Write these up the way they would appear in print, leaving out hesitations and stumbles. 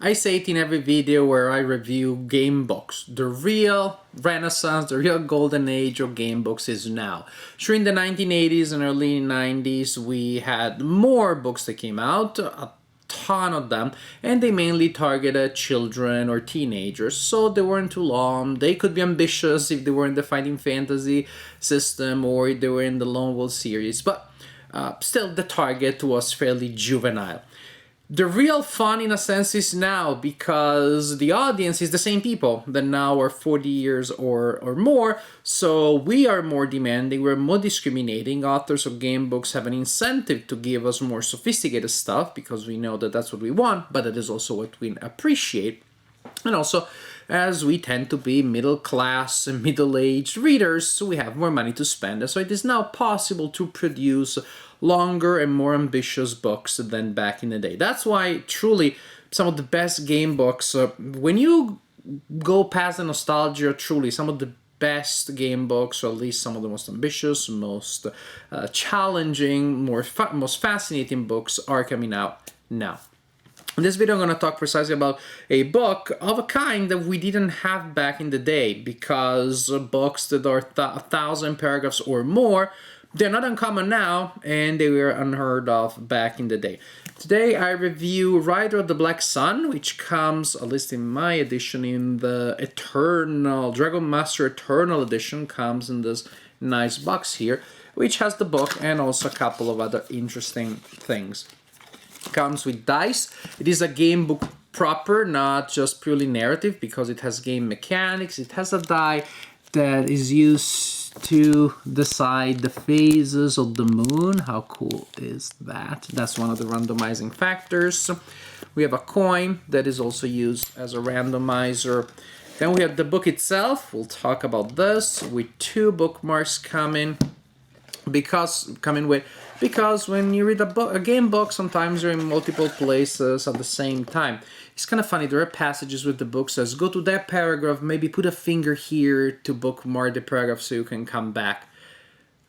I say it in every video where I review game books. The real renaissance, the real golden age of game books is now. Sure, in the 1980s and early 90s, we had more books that came out, a ton of them, and they mainly targeted children or teenagers, so they weren't too long. They could be ambitious if they were in the fighting fantasy system or if they were in the Lone Wolf series, but still the target was fairly juvenile. The real fun, in a sense, is now because the audience is the same people that now are 40 years or more, so we are more demanding, we're more discriminating. Authors of game books have an incentive to give us more sophisticated stuff because we know that that's what we want, but that is also what we appreciate. And also, as we tend to be middle-class and middle-aged readers, so we have more money to spend. And so it is now possible to produce longer and more ambitious books than back in the day. That's why, truly, some of the best game books, when you go past the nostalgia, truly, some of the best game books, or at least some of the most ambitious, most challenging, most fascinating books are coming out now. In this video, I'm going to talk precisely about a book of a kind that we didn't have back in the day, because books that are 1,000 paragraphs or more, they're not uncommon now, and they were unheard of back in the day. Today, I review Rider of the Black Sun, which comes, at least in my edition, in the Eternal, Dragon Master Eternal edition, comes in this nice box here, which has the book and also a couple of other interesting things. Comes with dice. It is a game book proper, not just purely narrative, because it has game mechanics. It has a die that is used to decide the phases of the moon. How cool is that? That's one of the randomizing factors. We have a coin that is also used as a randomizer. Then we have the book itself. We'll talk about this with 2 bookmarks coming. Because when you read a game book, sometimes you're in multiple places at the same time. It's kind of funny. There are passages with the book says, go to that paragraph, maybe put a finger here to bookmark the paragraph so you can come back.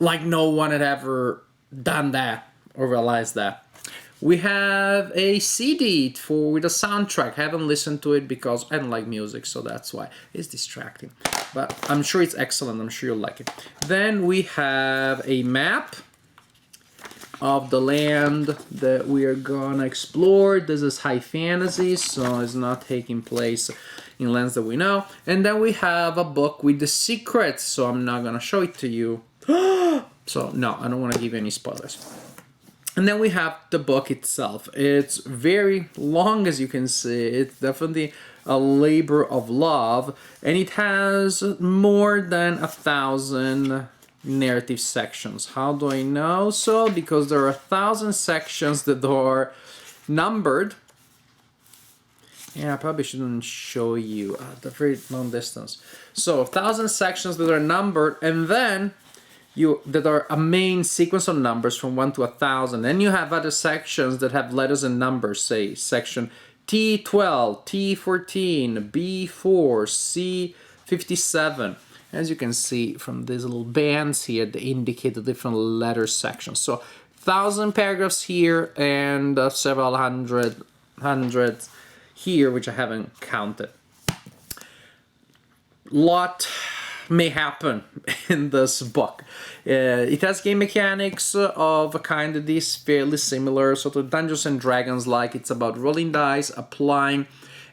Like no one had ever done that or realized that. We have a CD with a soundtrack. I haven't listened to it because I don't like music, so that's why. It's distracting. But I'm sure it's excellent. I'm sure you'll like it. Then we have a map of the land that we are gonna explore. This is high fantasy, so it's not taking place in lands that we know. And then we have a book with the secrets, so I'm not gonna show it to you. So no, I don't want to give you any spoilers. And then we have the book itself. It's very long, as you can see. It's definitely a labor of love, and it has more than 1,000 narrative sections. How do I know so? Because there are 1,000 sections that are numbered. Yeah, I probably shouldn't show you at the very long distance. So 1,000 sections that are numbered, and then that are a main sequence of numbers from 1 to 1,000. Then you have other sections that have letters and numbers, say section T12, T14, B4, C57. As you can see from these little bands here, they indicate the different letter sections. So 1,000 paragraphs here and several hundred here, which I haven't counted. Lot may happen in this book. It has game mechanics of a kind that is fairly similar, sort of Dungeons and Dragons like. It's about rolling dice, applying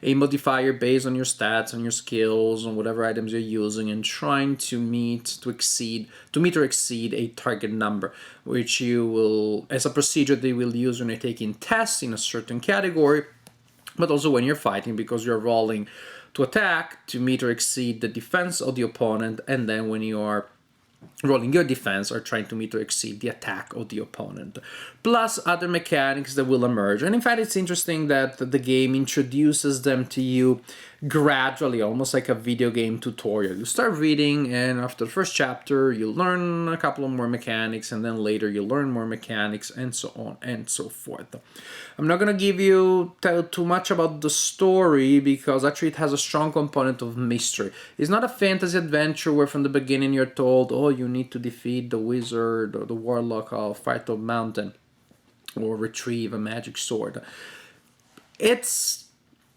a modifier based on your stats, on your skills, on whatever items you're using, and trying to meet or exceed a target number, which you will, as a procedure, they will use when you're taking tests in a certain category, but also when you're fighting, because you're rolling to attack to meet or exceed the defense of the opponent, and then when you are rolling your defense or trying to meet or exceed the attack of the opponent, plus other mechanics that will emerge. And in fact, it's interesting that the game introduces them to you gradually, almost like a video game tutorial. You start reading, and after the first chapter, you learn a couple of more mechanics, and then later you learn more mechanics, and so on and so forth. I'm not going to tell too much about the story, because actually it has a strong component of mystery. It's not a fantasy adventure where from the beginning you're told, oh, you need to defeat the wizard or the warlock of Firetoad Mountain or retrieve a magic sword. It's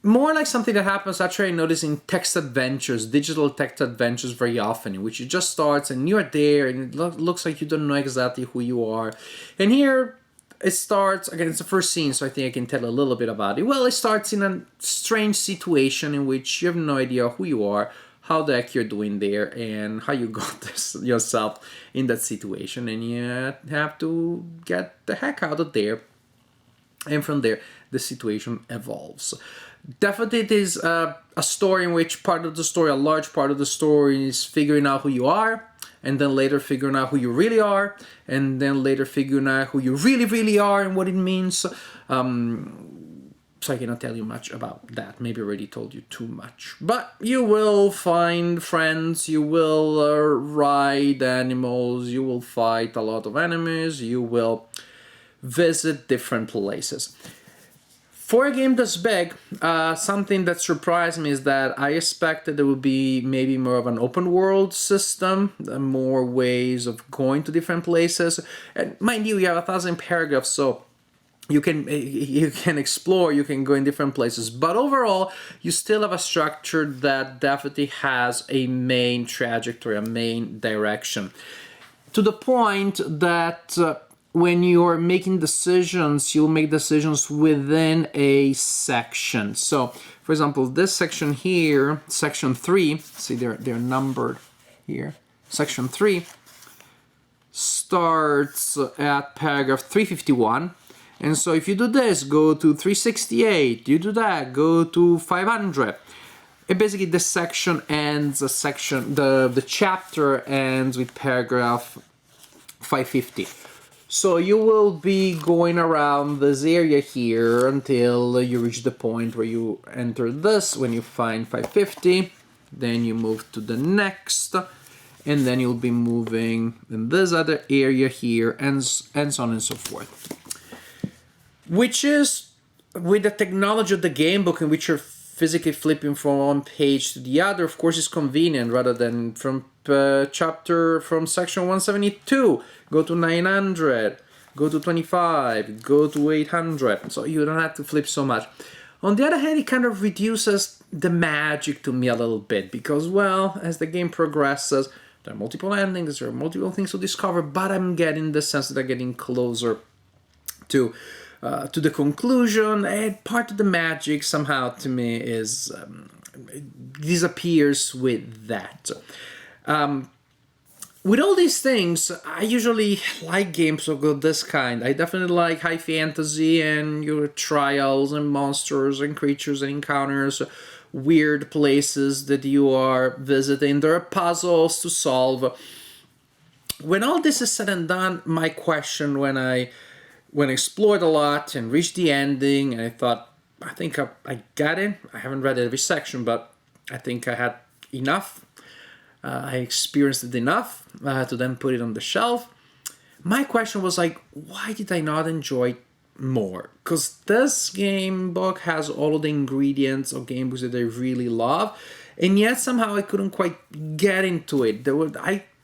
more like something that happens actually I notice in text adventures, digital text adventures very often, in which it just starts and you're there and it looks like you don't know exactly who you are. And here it starts, again, it's the first scene, so I think I can tell a little bit about it. Well, it starts in a strange situation in which you have no idea who you are, how the heck you're doing there, and how you got this, yourself in that situation, and you have to get the heck out of there. And from there, the situation evolves. Definitely, it is a story in which part of the story, a large part of the story, is figuring out who you are, and then later figuring out who you really are, and then later figuring out who you really, really are and what it means. So I cannot tell you much about that. Maybe I already told you too much. But you will find friends, you will ride animals, you will fight a lot of enemies, you will visit different places. For a game this big, something that surprised me is that I expected there would be maybe more of an open world system, more ways of going to different places. And mind you, have 1,000 paragraphs, so you can explore, you can go in different places. But overall, you still have a structure that definitely has a main trajectory, a main direction. To the point that when you're making decisions, you'll make decisions within a section. So, for example, this section here, section 3, see they're numbered here. Section 3 starts at paragraph 351. And so if you do this, go to 368, you do that, go to 500. And basically this section ends, the chapter ends with paragraph 550. So you will be going around this area here until you reach the point where you enter this. When you find 550, then you move to the next, and then you'll be moving in this other area here, and so on and so forth. Which is, with the technology of the game book in which you're physically flipping from one page to the other, of course, is convenient rather than from section 172, go to 900, go to 25, go to 800, so you don't have to flip so much. On the other hand, it kind of reduces the magic to me a little bit, because, well, as the game progresses, there are multiple endings, there are multiple things to discover, but I'm getting the sense that I'm getting closer to the conclusion, and part of the magic somehow to me is disappears with that. With all these things, I usually like games of this kind. I definitely like high fantasy and your trials and monsters and creatures and encounters, weird places that you are visiting. There are puzzles to solve. When all this is said and done, my question when I explored a lot and reached the ending, and I thought, I think I got it. I haven't read every section, but I think I had enough. I experienced it enough to then put it on the shelf. My question was like, why did I not enjoy it more? Because this game book has all of the ingredients of game books that I really love, and yet somehow I couldn't quite get into it.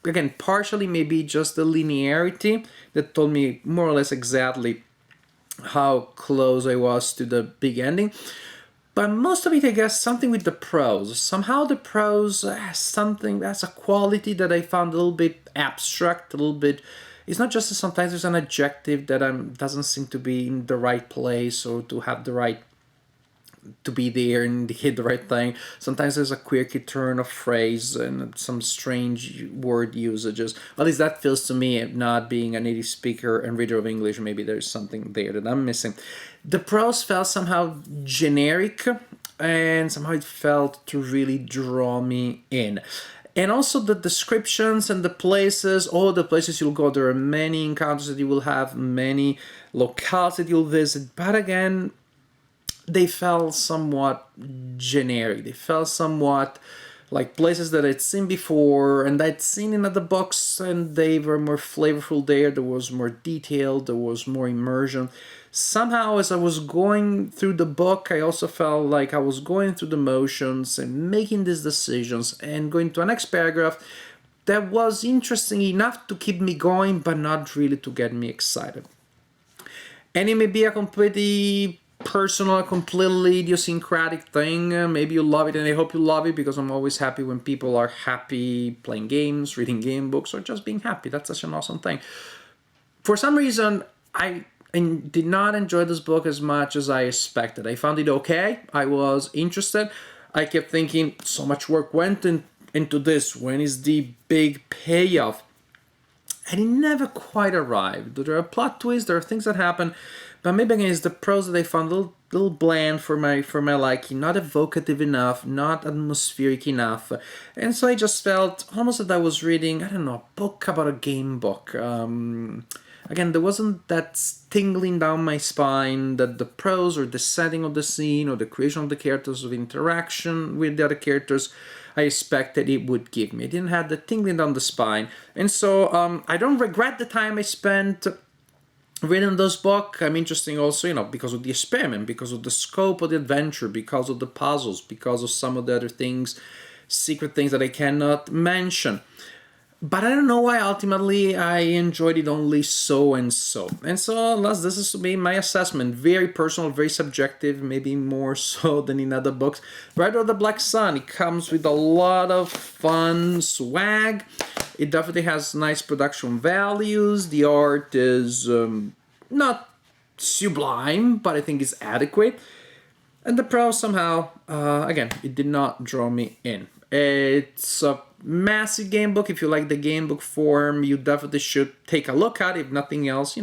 Again, partially maybe just the linearity that told me more or less exactly how close I was to the big ending. But most of it, I guess, something with the prose. Somehow the prose has something, that's a quality that I found a little bit abstract, a little bit... It's not just that sometimes there's an adjective that doesn't seem to be in the right place or to have the right... to be there and hit the right thing. Sometimes there's a quirky turn of phrase and some strange word usages. At least that feels to me, not being a native speaker and reader of English, maybe there's something there that I'm missing. The prose felt somehow generic, and somehow it felt to really draw me in. And also the descriptions and the places, all the places you'll go, there are many encounters that you will have, many locales that you'll visit, but again, they felt somewhat generic. They felt somewhat like places that I'd seen before and I'd seen in other books, and they were more flavorful there. There was more detail, there was more immersion. Somehow, as I was going through the book, I also felt like I was going through the motions and making these decisions and going to a next paragraph that was interesting enough to keep me going, but not really to get me excited. And it may be a completely personal, completely idiosyncratic thing. Maybe you love it, and I hope you love it, because I'm always happy when people are happy playing games, reading game books, or just being happy. That's such an awesome thing. For some reason, I did not enjoy this book as much as I expected. I found it okay. I was interested. I kept thinking, so much work went into this. When is the big payoff? And it never quite arrived. There are plot twists, there are things that happen, but maybe again it's the prose that I found a little bland for my liking, not evocative enough, not atmospheric enough. And so I just felt almost that I was reading, I don't know, a book about a game book. Again, there wasn't that tingling down my spine that the prose or the setting of the scene or the creation of the characters, of interaction with the other characters, I expected it would give me. It didn't have the tingling down the spine. And so I don't regret the time I spent reading this book. I'm interested also, because of the experiment, because of the scope of the adventure, because of the puzzles, because of some of the other things, secret things that I cannot mention. But I don't know why ultimately I enjoyed it only so and so. And so this is to be my assessment. Very personal, very subjective, maybe more so than in other books. Red or the Black Sun, it comes with a lot of fun swag. It definitely has nice production values. The art is not sublime, but I think it's adequate. And the prose somehow, again, it did not draw me in. It's a massive game book. If you like the game book form, you definitely should take a look at it, if nothing else,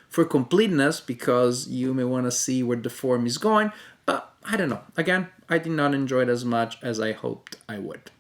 for completeness, because you may want to see where the form is going. But I don't know. Again, I did not enjoy it as much as I hoped I would.